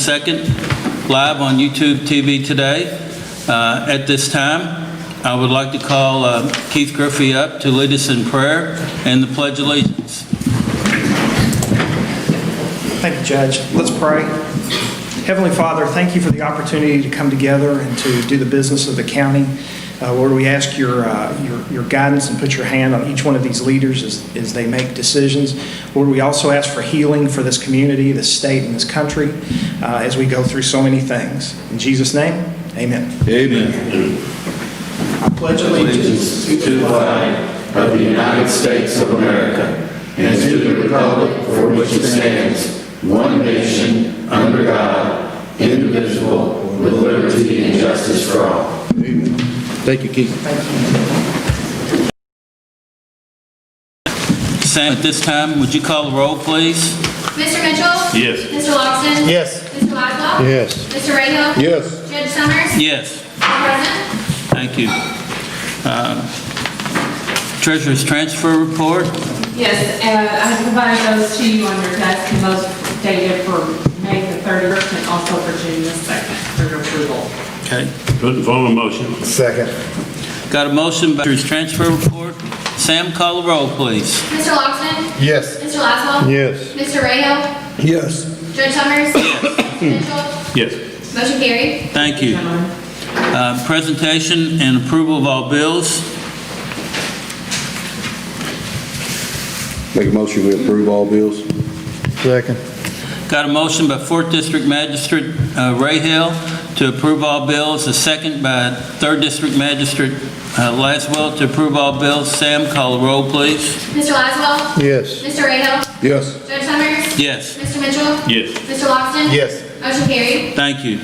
Second, live on YouTube TV today. At this time, I would like to call Keith Griffey up to lead us in prayer and the Pledge of Allegiance. Thank you, Judge. Let's pray. Heavenly Father, thank you for the opportunity to come together and to do the business of the county. Lord, we ask your guidance and put your hand on each one of these leaders as they make decisions. Lord, we also ask for healing for this community, this state, and this country as we go through so many things. In Jesus' name, amen. Amen. I pledge allegiance To the flag of the United States of America and to the republic for which it stands, one nation, under God, indivisible, with liberty and justice for all. Amen. Thank you, Keith. Sam, at this time, would you call the roll, please? Mr. Mitchell? Yes. Mr. Loxton? Yes. Mr. Laszlo? Yes. Mr. Rayo? Yes. Judge Summers? Yes. Present? Thank you. Treasurer's transfer report. Yes, I have provided those to you on your desk, and those dated for May the 31st and also for June the 2nd for your approval. Okay. Put in form of motion. Second. Got a motion by Treasurer's transfer report. Sam, call the roll, please. Mr. Loxton? Yes. Mr. Laszlo? Yes. Mr. Rayo? Yes. Judge Summers? Mr. Mitchell? Yes. Motion carried. Thank you. Presentation and approval of all bills. Make a motion we approve all bills. Second. Got a motion by 4th District Magistrate Ray Hill to approve all bills. A second by 3rd District Magistrate Laswell to approve all bills. Sam, call the roll, please. Mr. Laszlo? Yes. Mr. Rayo? Yes. Judge Summers? Yes. Mr. Mitchell? Yes. Mr. Loxton? Yes. Motion carried. Thank you.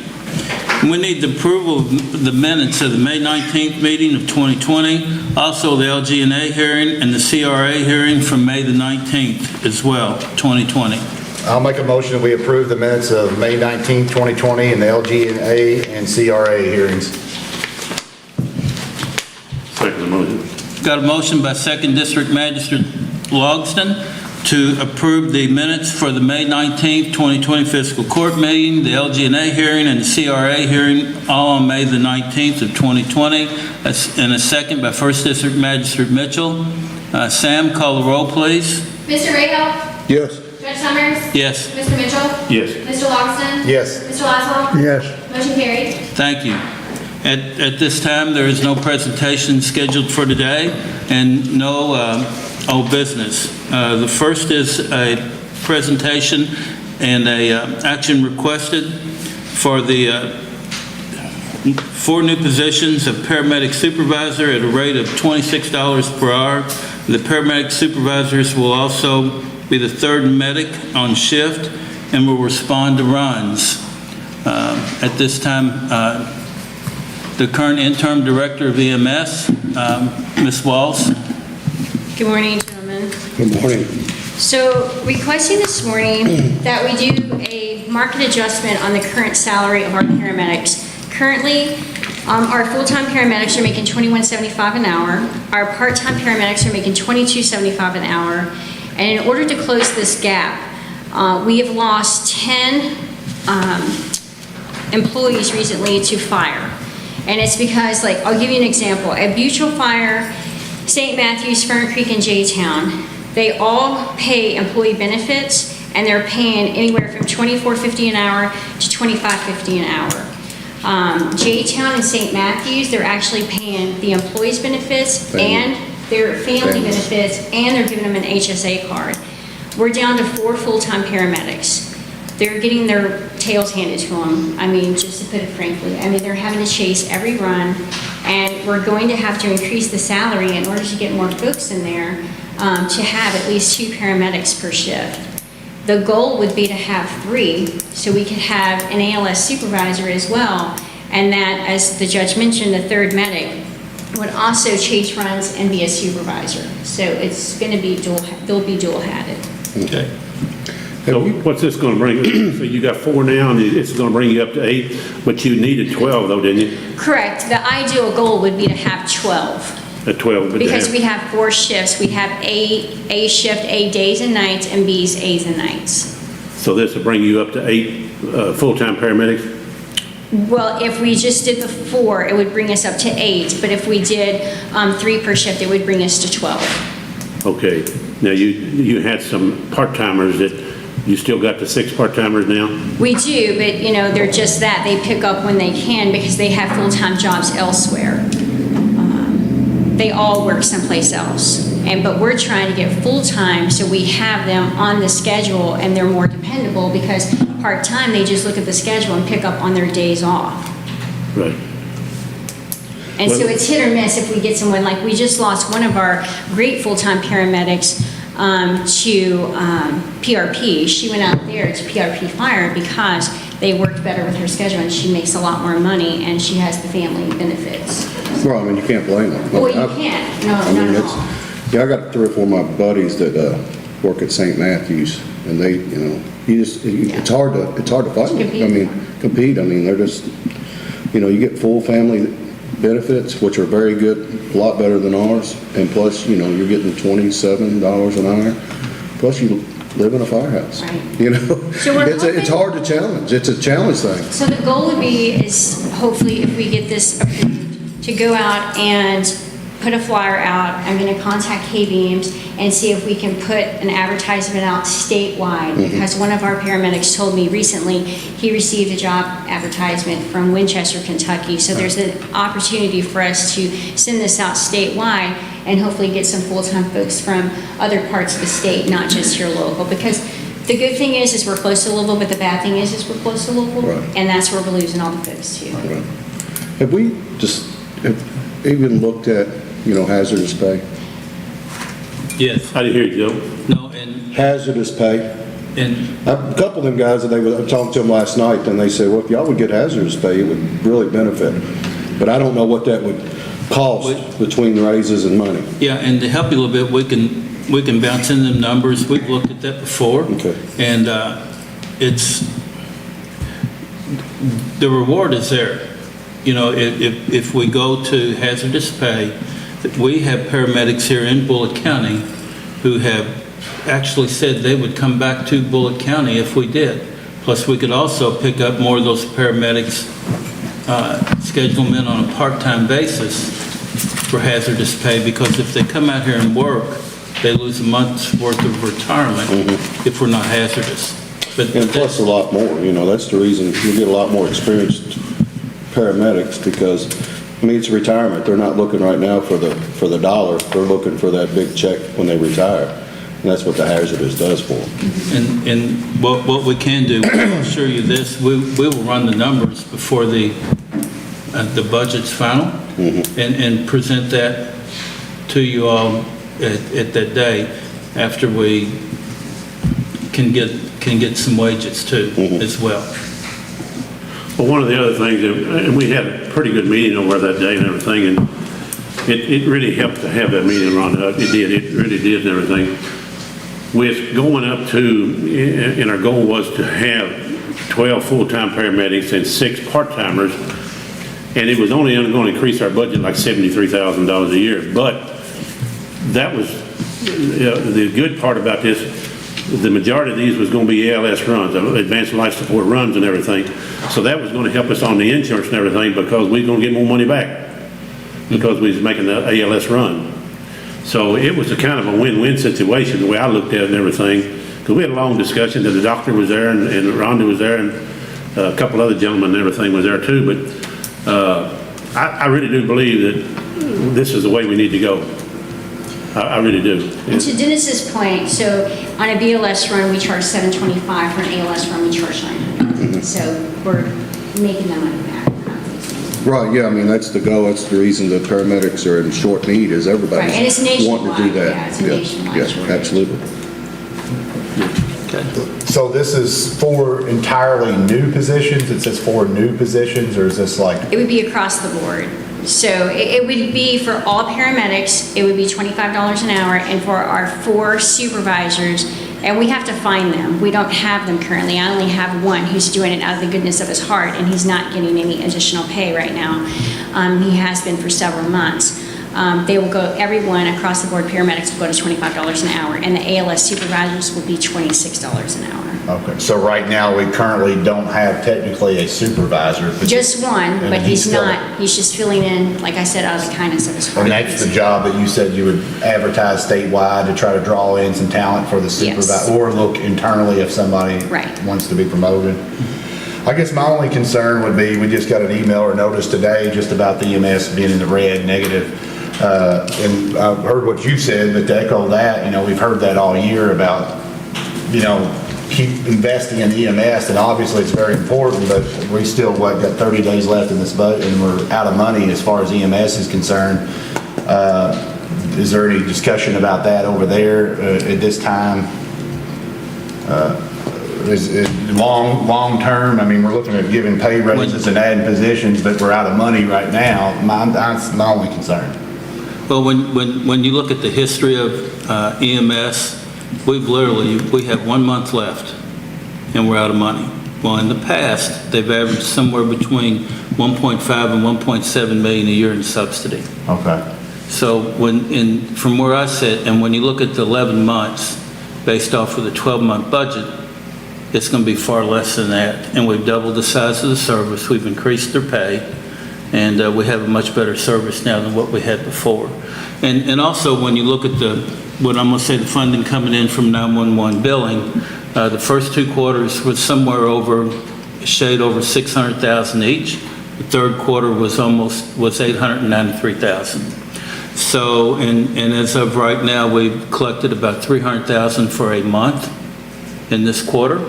We need the approval of the minutes of the May 19th meeting of 2020, also the LG&A hearing and the CRA hearing from May the 19th as well, 2020. I'll make a motion that we approve the minutes of May 19, 2020, and the LG&A and CRA hearings. Second the motion. Got a motion by 2nd District Magistrate Logston to approve the minutes for the May 19th, 2020 Fiscal Court meeting, the LG&A hearing, and the CRA hearing, all on May the 19th of 2020. That's in a second by 1st District Magistrate Mitchell. Sam, call the roll, please. Mr. Rayo? Yes. Judge Summers? Yes. Mr. Mitchell? Yes. Mr. Loxton? Yes. Mr. Laszlo? Yes. Motion carried. Thank you. At this time, there is no presentation scheduled for today and no old business. The first is a presentation and a action requested for the 4 new positions of paramedic supervisor at a rate of $26 per hour. The paramedic supervisors will also be the 3rd medic on shift and will respond to runs. At this time, the current interim director of EMS, Ms. Walls. Good morning, gentlemen. Good morning. So requesting this morning that we do a market adjustment on the current salary of our paramedics. Currently, our full-time paramedics are making $21.75 an hour. Our part-time paramedics are making $22.75 an hour. And in order to close this gap, we have lost 10 employees recently to fire. And it's because, like, I'll give you an example. At Butyl Fire, St. Matthews, Fern Creek, and J-Town, they all pay employee benefits, and they're paying anywhere from $24.50 an hour to $25.50 an hour. J-Town and St. Matthews, they're actually paying the employees' benefits and their family benefits, and they're giving them an HSA card. We're down to 4 full-time paramedics. They're getting their tails handed to them. I mean, just to put it frankly. I mean, they're having to chase every run, and we're going to have to increase the salary in order to get more folks in there to have at least 2 paramedics per shift. The goal would be to have 3, so we could have an ALS supervisor as well, and that, as the judge mentioned, the 3rd medic would also chase runs and be a supervisor. So it's going to be they'll be dual-hatted. Okay. So what's this going to bring? So you got 4 now, and it's going to bring you up to 8, but you needed 12 though, didn't you? Correct. The ideal goal would be to have 12. At 12. But Because we have 4 shifts. We have A shift, A days and nights, and B's, A's and nights. So this will bring you up to 8 full-time paramedics? Well, if we just did the 4, it would bring us up to 8, but if we did 3 per shift, it would bring us to 12. Okay. Now, you had some part-timers that, you still got the 6 part-timers now? We do, but they're just that. They pick up when they can because they have full-time jobs elsewhere. They all work someplace else. But we're trying to get full-time so we have them on the schedule and they're more dependable because part-time, they just look at the schedule and pick up on their days off. Right. And so Well- it's hit or miss if we get someone, like we just lost one of our great full-time paramedics to PRP. She went out there to PRP Fire because they worked better with her schedule and she makes a lot more money and she has the family benefits. Well, I mean, you can't blame them. Well, you can't, no, I mean, not at it's, all. yeah, I got 3 or 4 of my buddies that work at St. Matthews, and they, it's hard to fight them. Compete. I mean, compete. I mean, they're just, you get full family benefits, which are very good, a lot better than ours, and plus, you're getting $27 an hour, plus you live in a firehouse. Right. So we're it's hoping- hard to challenge. It's a challenge thing. So the goal would be is hopefully if we get this approved, to go out and put a flyer out. I'm going to contact K-Beams and see if we can put an advertisement out statewide because one of our paramedics told me recently he received a job advertisement from Winchester, Kentucky. So there's an opportunity for us to send this out statewide and hopefully get some full-time folks from other parts of the state, not just here local. Because the good thing is we're close to Louisville, but the bad thing is we're close to Louisville, Right. and that's where we're losing all the folks too. Right. Have we just even looked at, hazardous pay? Yes. I didn't hear you, Joe. No, and Hazardous pay. A couple of them guys that I was talking to them last night, and they said, well, if y'all would get hazardous pay, it would really benefit. But I don't know what that would cost between raises and money. yeah, and to help you a little bit, we can bounce in them numbers. We've looked at that before. Okay. And it's, the reward is there. If we go to hazardous pay, we have paramedics here in Bullitt County who have actually said they would come back to Bullitt County if we did. Plus, we could also pick up more of those paramedics, schedule them in on a part-time basis for hazardous pay, because if they come out here and work, they lose a month's worth of retirement if we're not hazardous. But And plus a lot more, that's the reason you get a lot more experienced paramedics because, it's retirement. They're not looking right now for the dollar. They're looking for that big check when they retire. And that's what the hazardous does for them. And what we can do, I'll assure you this, we will run the numbers before the budget's final and present that to you all at that day after we can get some wages too as well. Well, one of the other things, and we had a pretty good meeting over that day and everything, and it really helped to have that meeting, Rhonda. It really did and everything. With going up to, and our goal was to have 12 full-time paramedics and 6 part-timers, and it was only going to increase our budget like $73,000 a year. But that was, the good part about this, the majority of these was going to be ALS runs, advanced life support runs and everything. So that was going to help us on the insurance and everything because we were going to get more money back because we was making the ALS run. So it was a kind of a win-win situation the way I looked at it and everything. Because we had a long discussion, and the doctor was there and Rhonda was there and a couple other gentlemen and everything was there too. But I really do believe that this is the way we need to go. I really do. And to Dennis's point, so on a BLS run, we charge $725. For an ALS run, we charge $900. So we're making that money back. Right, yeah, that's the goal. That's the reason the paramedics are in short need is everybody's Right, and it's wanting to do nationwide, that. yeah, it's a nationwide Yeah, shortage. absolutely. So this is for entirely new positions? It says for new positions, or is this like? It would be across the board. So it would be for all paramedics, it would be $25 an hour, and for our 4 supervisors, and we have to find them. We don't have them currently. I only have one who's doing it out of the goodness of his heart, and he's not getting any additional pay right now. He has been for several months. They will go, everyone across the board, paramedics will go to $25 an hour, and the ALS supervisors will be $26 an hour. Okay, so right now, we currently don't have technically a supervisor. but- Just one, And but he's still- not, he's just filling in, like I said, out of the kindness of his heart. And that's the job that you said you would advertise statewide to try to draw in some talent for the supervisor? Yes. Or look internally if somebody Right. wants to be promoted? I guess my only concern would be, we just got an email or notice today just about the EMS being in the red, negative. And I've heard what you said, but to echo that, we've heard that all year about, keep investing in EMS, and obviously it's very important, but we still, got 30 days left in this budget, and we're out of money as far as EMS is concerned. Is there any discussion about that over there at this time? Is it long term? I mean, we're looking at giving pay raises and adding positions, but we're out of money right now. That's my only concern. Well, when you look at the history of EMS, we have 1 month left, and we're out of money. Well, in the past, they've averaged somewhere between 1.5 and 1.7 million a year in subsidy. Okay. So from where I sit, and when you look at the 11 months, based off of the 12-month budget, it's going to be far less than that. And we've doubled the size of the service, we've increased their pay, and we have a much better service now than what we had before. And also, when you look at the funding coming in from 911 billing, the first 2 quarters was somewhere over 600,000 each. The third quarter was 893,000. So, and as of right now, we've collected about 300,000 for a month in this quarter.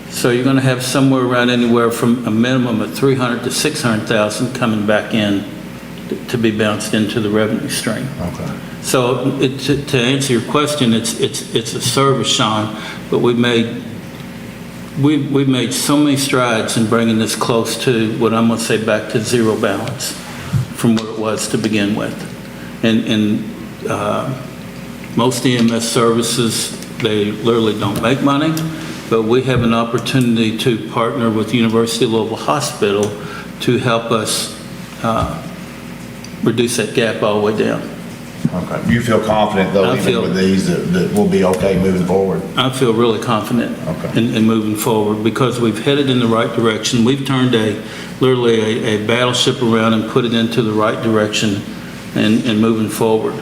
So you're going to have somewhere around anywhere from a minimum of 300 to 600,000 coming back in to be bounced into the revenue stream. Okay. So to answer your question, it's a service, Sean, but we've made so many strides in bringing this close to what I'm going to say back to zero balance from what it was to begin with. And most EMS services, they literally don't make money, but we have an opportunity to partner with University of Louisville Hospital to help us reduce that gap all the way down. Okay. You feel confident, though, even with these, that we'll be okay moving forward? I feel really confident Okay. in moving forward because we've headed in the right direction. We've turned literally a battleship around and put it into the right direction and moving forward.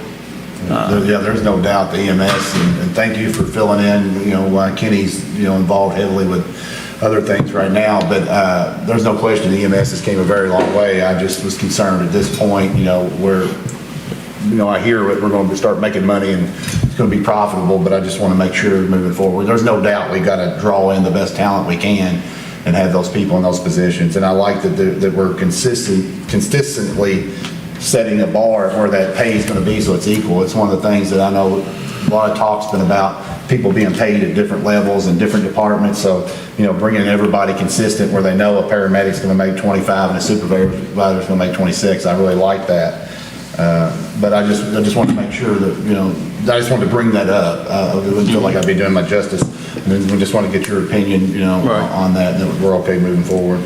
Yeah, there's no doubt the EMS, and thank you for filling in, Kenny's, involved heavily with other things right now, but there's no question the EMS has came a very long way. I just was concerned at this point, where, I hear we're going to start making money and it's going to be profitable, but I just want to make sure moving forward. There's no doubt we got to draw in the best talent we can and have those people in those positions. And I like that we're consistently setting a bar where that pay is going to be so it's equal. It's one of the things that I know a lot of talk's been about, people being paid at different levels in different departments. So, bringing everybody consistent where they know a paramedic's going to make 25 and a supervisor's going to make 26. I really like that. But I just want to make sure that, I just wanted to bring that up. I wouldn't feel like I'd be doing my justice. And we just want to get your opinion, Right. on that, and that we're okay moving forward.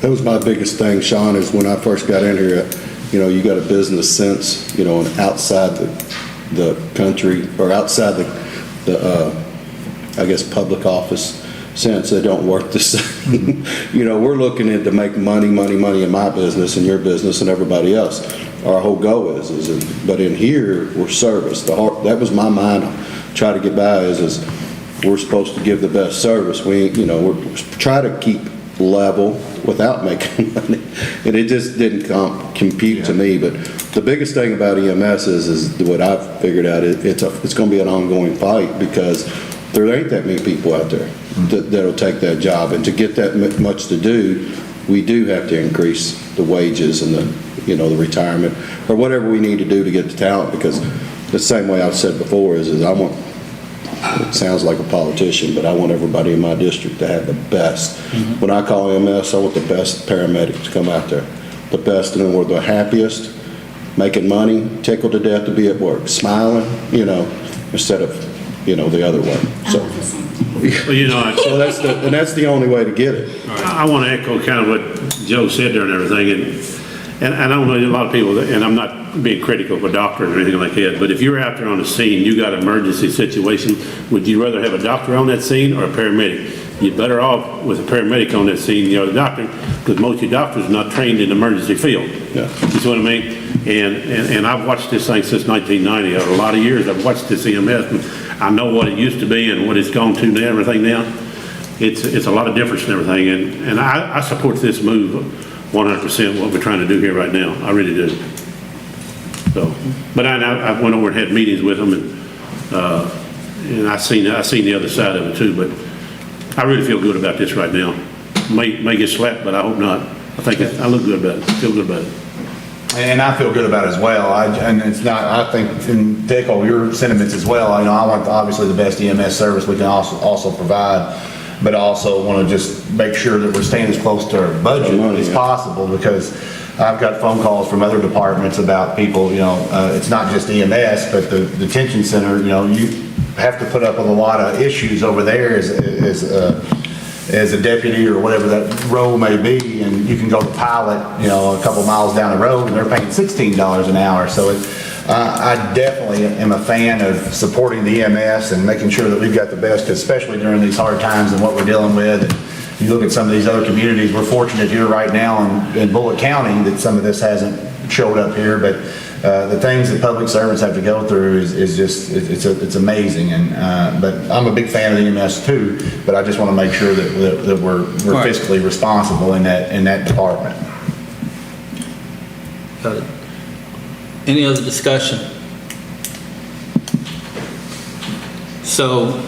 That was my biggest thing, Sean, is when I first got in here, you got a business sense, and outside the country, or outside the I guess, public office sense, they don't work the same. We're looking to make money in my business and your business and everybody else. Our whole goal but in here, we're service. That was my mind, try to get by is we're supposed to give the best service. we're try to keep level without making money, and it just didn't compute to me. But the biggest thing about EMS is what I've figured out, it's going to be an ongoing fight because there ain't that many people out there that'll take that job, and to get that much to do, we do have to increase the wages and the retirement or whatever we need to do to get the talent, because the same way I've said before is I want, it sounds like a politician, but I want everybody in my district to have the best. Mm-hmm. When I call EMS, I want the best paramedics to come out there, the best, and then we're the happiest, making money, tickled to death to be at work, smiling, instead of, the other way. So, so that's the only way to get it. I want to echo kind of what Joe said there and everything, and I don't know a lot of people, and I'm not being critical of a doctor or anything like that, but if you're out there on the scene, you got an emergency situation, would you rather have a doctor on that scene or a paramedic? you're better off with a paramedic on that scene, the doctor, because most of your doctors are not trained in the emergency field. Yeah. You see what I mean? And I've watched this thing since 1990. A lot of years I've watched this EMS, and I know what it used to be and what it's gone to now, everything now. It's a lot of difference in everything, and I support this move 100%, what we're trying to do here right now. I really do. So, but I went over and had meetings with them, and I seen the other side of it too, but I really feel good about this right now. May get slapped, but I hope not. I think I look good about it, feel good about it. And I feel good about it as well. And it's not, I think, and to echo your sentiments as well, I want obviously the best EMS service we can also provide, but I also want to just make sure that we're staying as close to our budget as possible, because I've got phone calls from other departments about people, it's not just EMS, but the detention center, you have to put up with a lot of issues over there as a deputy or whatever that role may be, and you can go to Pilot, a couple miles down the road, and they're paying $16 an hour. So I definitely am a fan of supporting the EMS and making sure that we've got the best, especially during these hard times and what we're dealing with. And you look at some of these other communities, we're fortunate here right now in Bullitt County that some of this hasn't showed up here, but the things that public servants have to go through is just, it's amazing. But I'm a big fan of the EMS too, but I just want to make sure that we're Right. fiscally responsible in that department. Got it. Any other discussion? So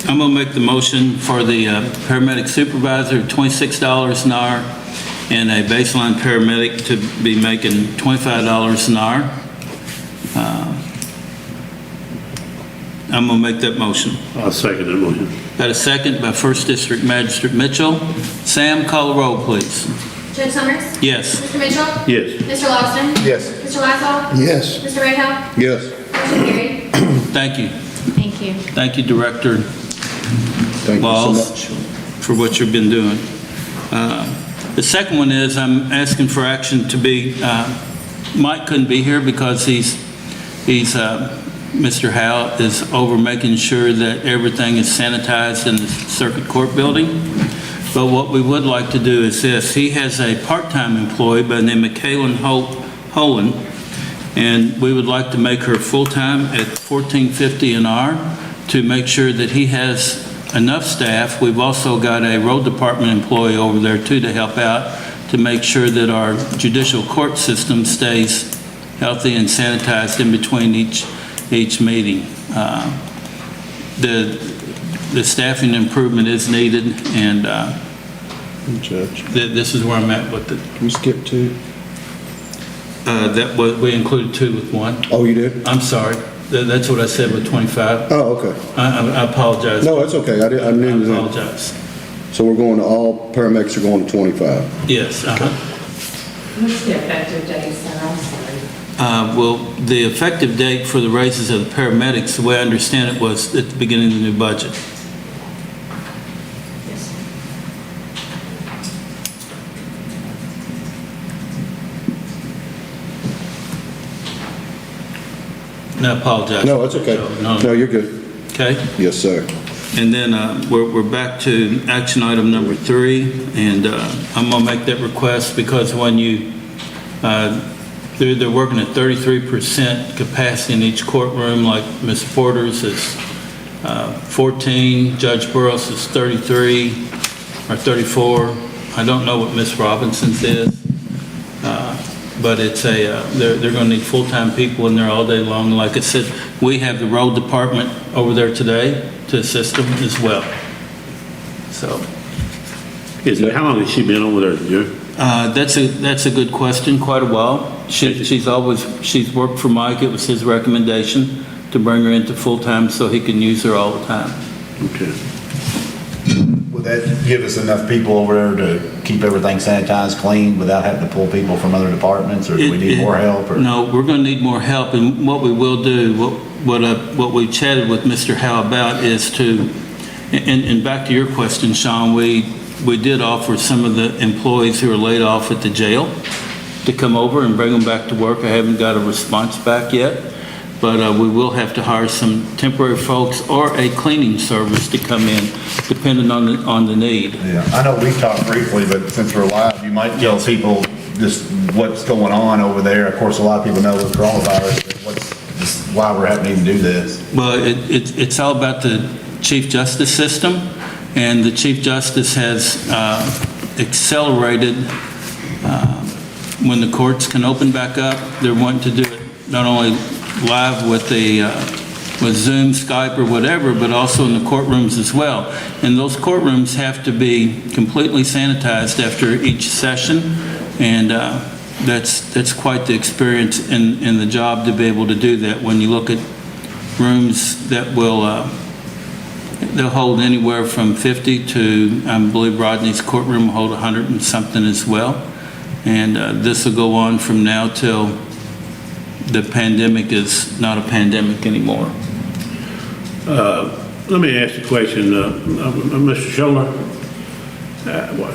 I'm going to make the motion for the paramedic supervisor, $26 an hour, and a baseline paramedic to be making $25 an hour. I'm going to make that motion. I'll second that motion. Got a second by 1st District Magistrate Mitchell. Sam, call the roll, please. Judge Summers? Yes. Mr. Mitchell? Yes. Mr. Lawson? Yes. Mr. Lassall? Yes. Mr. Rahal? Yes. Motion carried. Thank you. Thank you. Thank you, Director Thank you so Laws, much. for what you've been doing. The second one is I'm asking for action to be, Mike couldn't be here because Mr. Howe is over making sure that everything is sanitized in the Circuit Court building. But what we would like to do is this. He has a part-time employee by the name of Kaylin Holen, and we would like to make her full-time at $14.50 an hour to make sure that he has enough staff. We've also got a road department employee over there too to help out to make sure that our judicial court system stays healthy and sanitized in between each meeting. The staffing improvement is needed, and Judge, this is where I'm at with it. can we skip 2? That was, we included 2 with 1. Oh, you did? I'm sorry. That's what I said with 25. Oh, okay. I apologize. No, that's okay. I I knew that. apologize. So we're going to, all paramedics are going to 25. Yes. What's the effective date, sir? I'm sorry. Well, the effective date for the raises of the paramedics, the way I understand it, was at the beginning of the new budget. Yes. No, I apologize. No, that's okay. No. No, you're good. Okay. Yes, sir. And then we're back to action item number 3, and I'm going to make that request because when they're working at 33% capacity in each courtroom, like Ms. Porter's is 14, Judge Burroughs is 33 or 34. I don't know what Ms. Robinson's is, but it's they're going to need full-time people in there all day long. Like I said, we have the road department over there today to assist them as well. So How long has she been over there, Joe? that's a good question. Quite a while. She's worked for Mike. It was his recommendation to bring her into full-time so he can use her all the time. Okay. Would that give us enough people over there to keep everything sanitized, clean, without having to pull people from other departments, or do we need more help? Or? No, we're going to need more help, and what we will do, what we chatted with Mr. Howe about is to, and back to your question, Sean, we did offer some of the employees who are laid off at the jail to come over and bring them back to work. I haven't got a response back yet, but we will have to hire some temporary folks or a cleaning service to come in, depending on the need. Yeah, I know we talked briefly, but since we're live, you might tell people just what's going on over there. Of course, a lot of people know with coronavirus, but why we're having to even do this. Well, it's all about the Chief Justice system, and the Chief Justice has accelerated when the courts can open back up. They're wanting to do it not only live with Zoom, Skype, or whatever, but also in the courtrooms as well. And those courtrooms have to be completely sanitized after each session, and that's quite the experience in the job to be able to do that. When you look at rooms that they'll hold anywhere from 50 to, I believe Rodney's courtroom will hold 100 and something as well. And this will go on from now till the pandemic is not a pandemic anymore. Let me ask you a question, Mr. Schuller.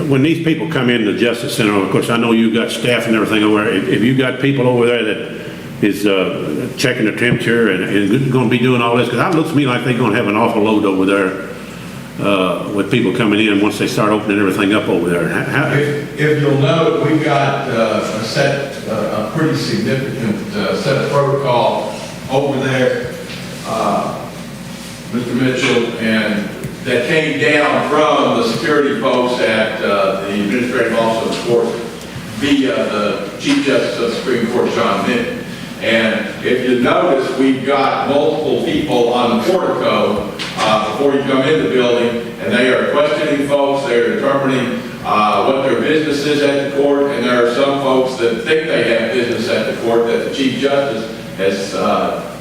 When these people come in the Justice Center, of course, I know you've got staff and everything over there. If you've got people over there that is checking the temperature and going to be doing all this, because it looks to me like they're going to have an awful load over there with people coming in once they start opening everything up over there. If you'll note, we've got a pretty significant set of protocol over there, Mr. Mitchell, and that came down from the security folks at the Administrative Office of the Court via the Chief Justice of the Supreme Court, John Minton. And if you notice, we've got multiple people on the portico before you come in the building, and they are questioning folks, they're determining what their business is at the court, and there are some folks that think they have business at the court that the Chief Justice has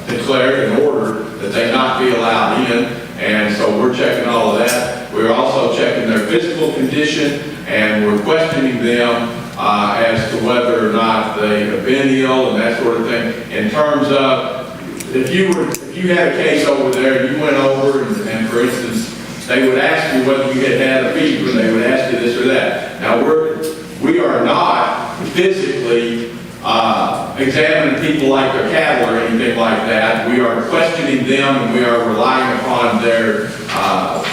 declared an order that they not be allowed in, and so we're checking all of that. We're also checking their physical condition, and we're questioning them as to whether or not they have been ill and that sort of thing. In terms of, if you had a case over there, you went over and for instance, they would ask you whether you had a fever, they would ask you this or that. Now we are not physically examining people like they're cattle or anything like that. We are questioning them, and we are relying upon their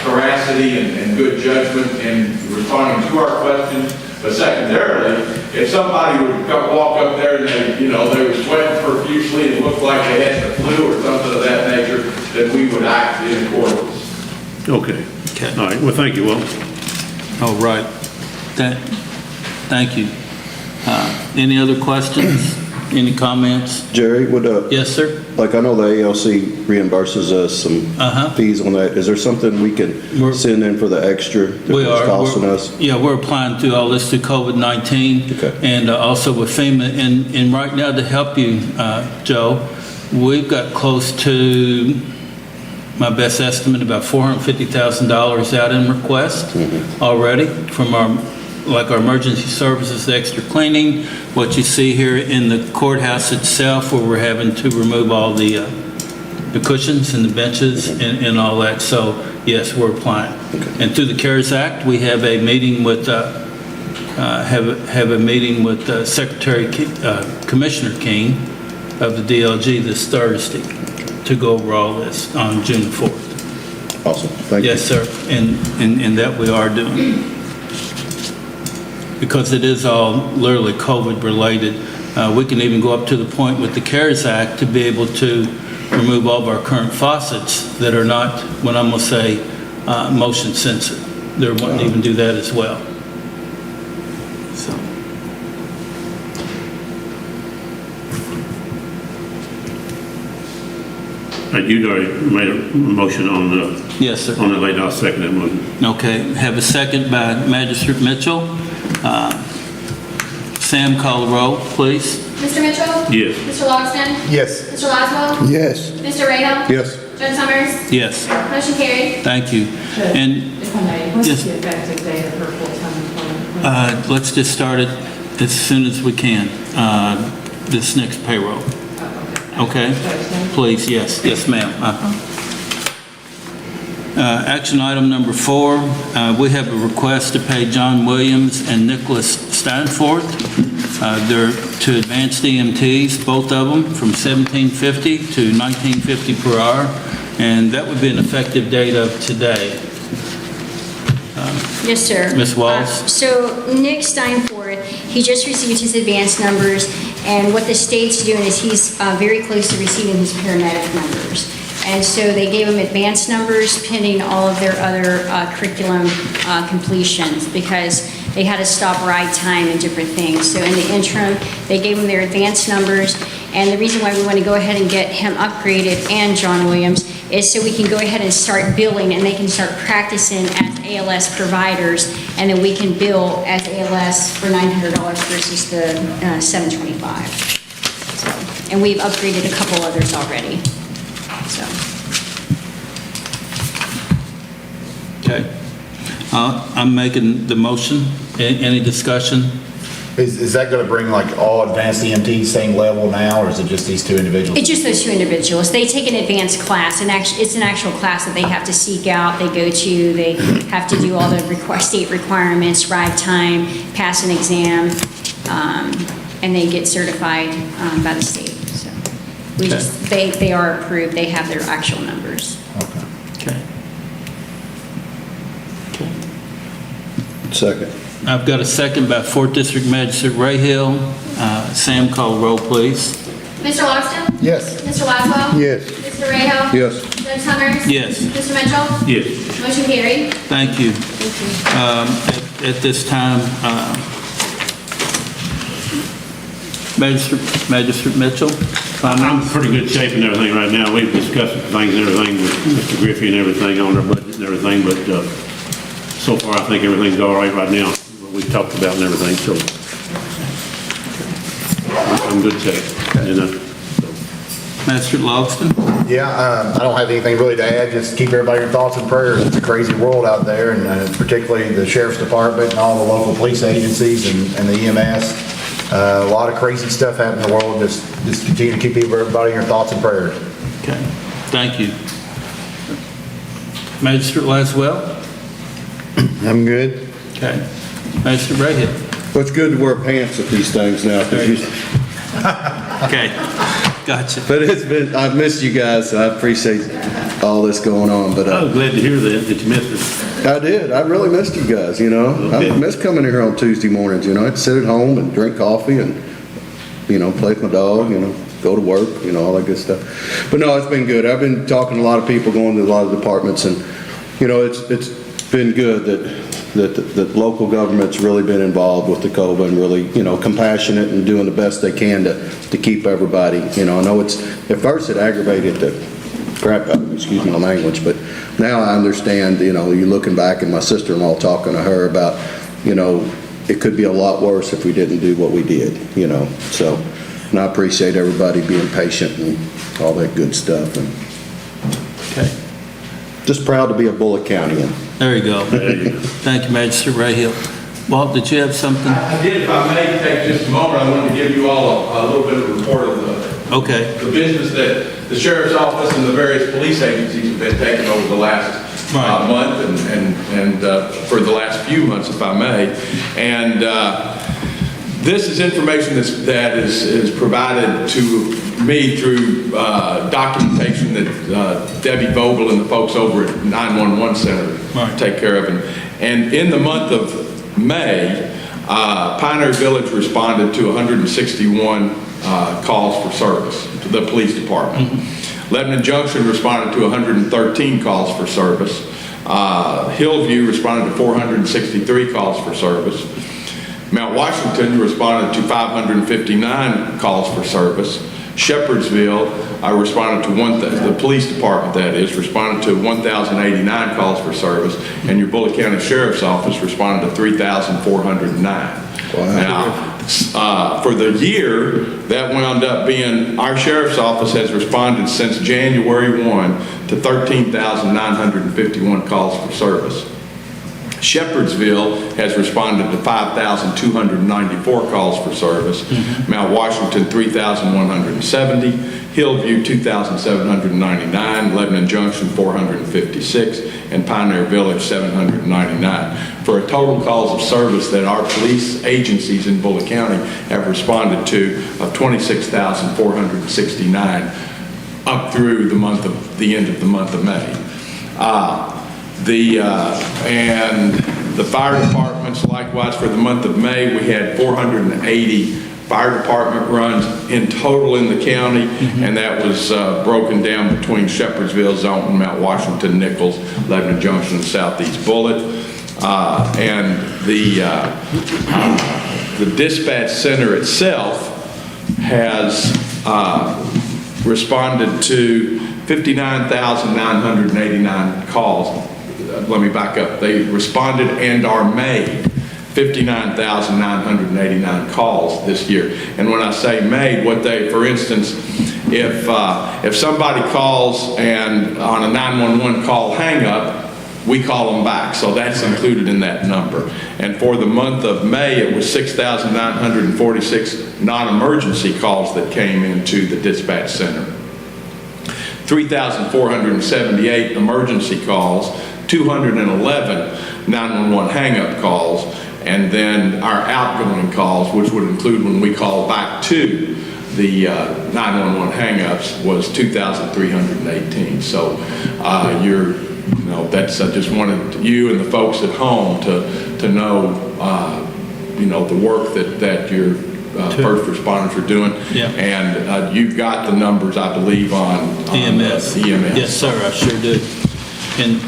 veracity and good judgment in responding to our questions. But secondarily, if somebody would walk up there and they were sweating profusely and it looked like they had the flu or something of that nature, then we would act in accordance. Okay. All right. Well, thank you, Will. All right. Thank you. Any other questions? Any comments? Jerry, would, Yes, sir? like I know the ALC reimburses us some fees on that. Is there something we can send in for the extra that We was are. costing us? Yeah, we're applying through all this through COVID-19. Okay. And also with FEMA. And right now, to help you, Joe, we've got close to, my best estimate, about $450,000 out in requests already from our emergency services, the extra cleaning, what you see here in the courthouse itself, where we're having to remove all the cushions and the benches and all that. So yes, we're applying. Okay. And through the CARES Act, we have a meeting with Commissioner King of the DLG this Thursday to go over all this on June 4th. Awesome. Thank you. Yes, sir. And that we are doing. Because it is all literally COVID related. We can even go up to the point with the CARES Act to be able to remove all of our current faucets that are not, what I'm going to say, motion sensor. They're wanting to even do that as well. So. You'd already made a motion on the... Yes, sir. On the late, I'll second that motion. Okay, have a second by Magistrate Mitchell. Sam, call the roll, please. Mr. Mitchell? Yes. Mr. Logston? Yes. Mr. Laswell? Yes. Mr. Rahal? Yes. Judge Summers? Yes, Motion carried. thank you. And If I may, what's Yes. the effective date of her full-time employment? let's just start it as soon as we can, this next payroll. Oh, Okay? Please, yes, yes, ma'am. Action item number 4, we have a request to pay John Williams and Nicholas Stanforth. They're to advanced EMTs, both of them, from $17.50 to $19.50 per hour, and that would be an effective date of today. Yes, sir. Ms. Walls? So Nick Steinford, he just received his advanced numbers, and what the state's doing is he's very close to receiving his paramedic numbers. And so they gave him advanced numbers pending all of their other curriculum completions because they had to stop ride time and different things. So in the interim, they gave him their advanced numbers. And the reason why we want to go ahead and get him upgraded and John Williams is so we can go ahead and start billing and they can start practicing as ALS providers. And then we can bill as ALS for $900 versus the $725. So, and we've upgraded a couple others already. So. Okay. I'm making the motion. Any discussion? Is that gonna bring like all advanced EMTs same level now, or is it just these two individuals? It's just those two individuals. They take an advanced class, and it's an actual class that they have to seek out, they go to, they have to do all the state requirements, ride time, pass an exam, and they get certified by the state. So we just, they are approved, they have their actual numbers. Okay. Second. I've got a second by 4th District Magistrate Rayhill. Sam, call roll, please. Mr. Logston? Yes. Mr. Laswell? Yes. Mr. Rayhill? Yes. Judge Summers? Yes. Mr. Mitchell? Yes. Motion carried. Thank you. At this time, Magistrate Mitchell, I'm comments? in pretty good shape and everything right now. We've discussed things and everything with Mr. Griffey and everything on our budget and everything, but so far I think everything's all right now, what we talked about and everything, so I'm in good shape. You know, Magistrate Logston? Yeah, I don't have anything really to add, just keep everybody in your thoughts and prayers. It's a crazy world out there, and particularly the Sheriff's Department and all the local police agencies and the EMS. A lot of crazy stuff happening in the world. Just continue to keep everybody in your thoughts and prayers. Okay, thank you. Magistrate Laswell? I'm good. Okay. Magistrate Rayhill? Well, it's good to wear pants at these things now, 'cause Okay, gotcha. but it's been, I've missed you guys. I appreciate all this going on, but I was glad to hear that you missed it. I did. I really missed you guys, you know. Okay. I miss coming here on Tuesday mornings, you know. I'd sit at home and drink coffee and, you know, play with my dog, you know, go to work, you know, all that good stuff. But no, it's been good. I've been talking to a lot of people, going to a lot of departments, and, you know, it's been good that local government's really been involved with the COBA and really, you know, compassionate and doing the best they can to keep everybody, you know. I know it's, at first it aggravated the crap out of me, excuse my language, but now I understand, you know, you're looking back and my sister-in-law talking to her about, you know, it could be a lot worse if we didn't do what we did, you know, so, and I appreciate everybody being patient and all that good stuff, and Okay, just proud to be a Bullitt County. there you go. Thank you, Magistrate Rayhill. Walt, did you have something? I did, if I may take just a moment, I wanted to give you all a little bit of a report of Okay. the business that the Sheriff's Office and the various police agencies have been taking over the last Right. month and for the last few months, if I may. And this is information that is provided to me through documentation that Debbie Vogel and the folks over at 911 Center Right. take care of. And in the month of May, Pioneer Village responded to 161 calls for service to the police department. Lebanon Junction responded to 113 calls for service. Hillview responded to 463 calls for service. Mount Washington responded to 559 calls for service. Shepherdsville responded to the police department, that is, responded to 1,089 calls for service, and your Bullitt County Sheriff's Office responded to 3,409. Now, for the year, that wound up being, our Sheriff's Office has responded since January 1 to 13,951 calls for service. Shepherdsville has responded to 5,294 calls for service. Mount Washington, 3,170. Hillview, 2,799, Lebanon Junction, 456, and Pioneer Village, 799, for a total calls of service that our police agencies in Bullitt County have responded to of 26,469 up through the end of the month of May. And the fire departments, likewise, for the month of May, we had 480 fire department runs in total in the county, and that was broken down between Shepherdsville, Zonton, Mount Washington, Nichols, Lebanon Junction, and Southeast Bullitt. And the dispatch center itself has responded to 59,989 calls. Let me back up. They responded and are made 59,989 calls this year. And when I say made, what they, for instance, if somebody calls and on a 911 call hang up, we call them back. So that's included in that number. And for the month of May, it was 6,946 non-emergency calls that came into the dispatch center. 3,478 emergency calls, 211 911 hang-up calls, and then our outgoing calls, which would include when we call back to the 911 hang-ups, was 2,318. So that's, I just wanted you and the folks at home to know, the work that your first responders are doing. Yeah. And you've got the numbers, I believe, on EMS. EMS. Yes, sir, I sure do. And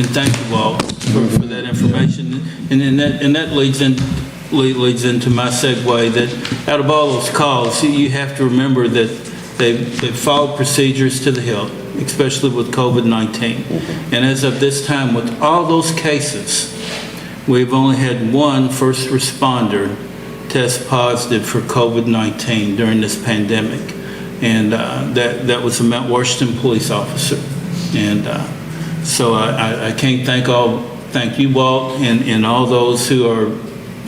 thank you all for that information. And that leads into my segue that out of all those calls, you have to remember that they've followed procedures to the hilt, especially with COVID-19. And as of this time, with all those cases, we've only had one first responder test positive for COVID-19 during this pandemic. And that was a Mount Washington police officer. And so I can't thank you, Walt, and all those who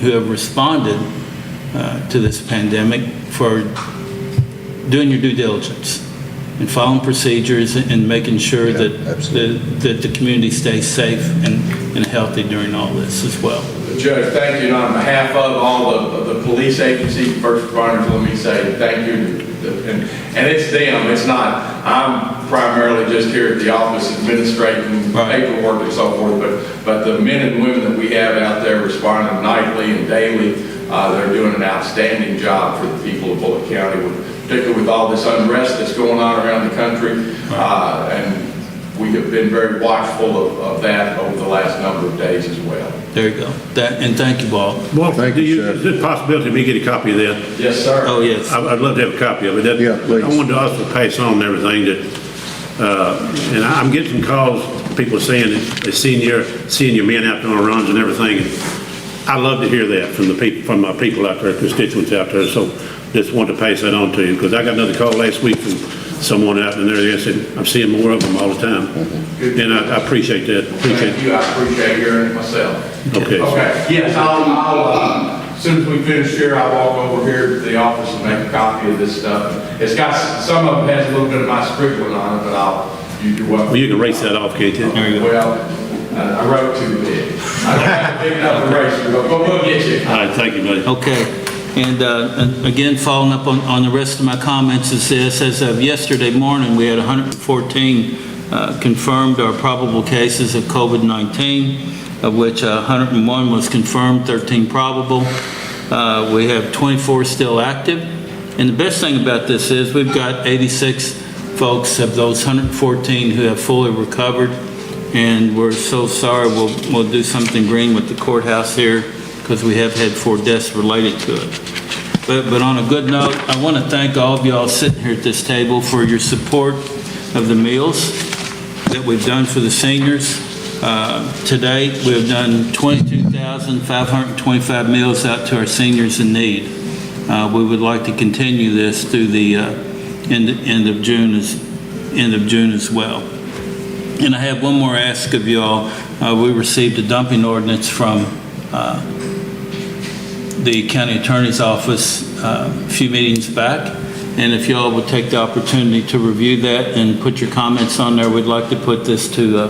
have responded to this pandemic for doing your due diligence and following procedures and making sure that the community stays safe and healthy during all this as well. Judge, thank you. And on behalf of all the police agencies, first responders, let me say thank you. And it's them, it's not, I'm primarily just here at the office administrating paperwork and so forth, but the men and women that we have out there responding nightly and daily, they're doing an outstanding job for the people of Bullitt County, particularly with all this unrest that's going on around the country. And we have been very watchful of that over the last number of days as well. There you go. And thank you, Walt. Well, Thank you, Sheriff. is there a possibility we get a copy of that? Yes, sir. Oh, yes. I'd love to have a copy of it. Yeah, please. I wanted to also pass on everything that, and I'm getting some calls, people saying that they're seeing your men out there on runs and everything. And I love to hear that from my people out there, constituents out there. So just wanted to pass that on to you, because I got another call last week from someone out in there that said, I'm seeing more of them all the time. And I appreciate that. Thank you. I appreciate hearing it myself. Okay. Okay. Yes, I'll as soon as we finish here, I'll walk over here to the office and make a copy of this stuff. It's got, some of it has a little bit of my scribbling on it, but you're welcome. Well, you can erase that off, can't you? Well, I wrote too big. I don't have to pick up the eraser, but we'll get you. All right, thank you, buddy. Okay. And again, following up on the rest of my comments is this: as of yesterday morning, we had 114 confirmed or probable cases of COVID-19, of which 101 was confirmed, 13 probable. We have 24 still active. And the best thing about this is we've got 86 folks of those 114 who have fully recovered. And we're so sorry, we'll do something green with the courthouse here, because we have had 4 deaths related to it. But on a good note, I want to thank all of y'all sitting here at this table for your support of the meals that we've done for the seniors. To date, we've done 22,525 meals out to our seniors in need. We would like to continue this through the end of June as well. And I have one more ask of y'all. We received a dumping ordinance from the county attorney's office a few meetings back, And if y'all would take the opportunity to review that and put your comments on there, we'd like to put this to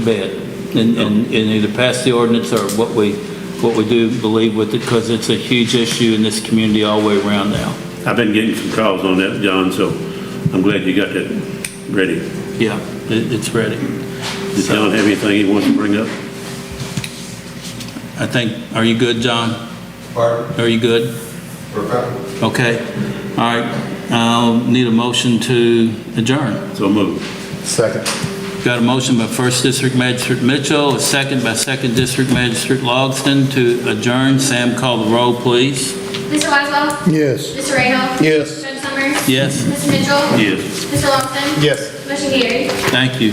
bed and either pass the ordinance or what we do believe with it, because it's a huge issue in this community all the way around now. I've been getting some calls on that, John, so I'm glad you got that ready. Yeah, it's ready. Does John have anything he wants to bring up? I think, are you good, John? Pardon? Are you good? Perfect. Okay. All right. I'll need a motion to adjourn. So move. Second. Got a motion by First District Magistrate Mitchell, a second by Second District Magistrate Logston to adjourn. Sam, call the roll, please. Mr. Laszlo? Yes. Mr. Rahal? Yes. Judge Summers? Yes. Mr. Mitchell? Yes. Mr. Lawson? Yes. Motion carried. Thank you.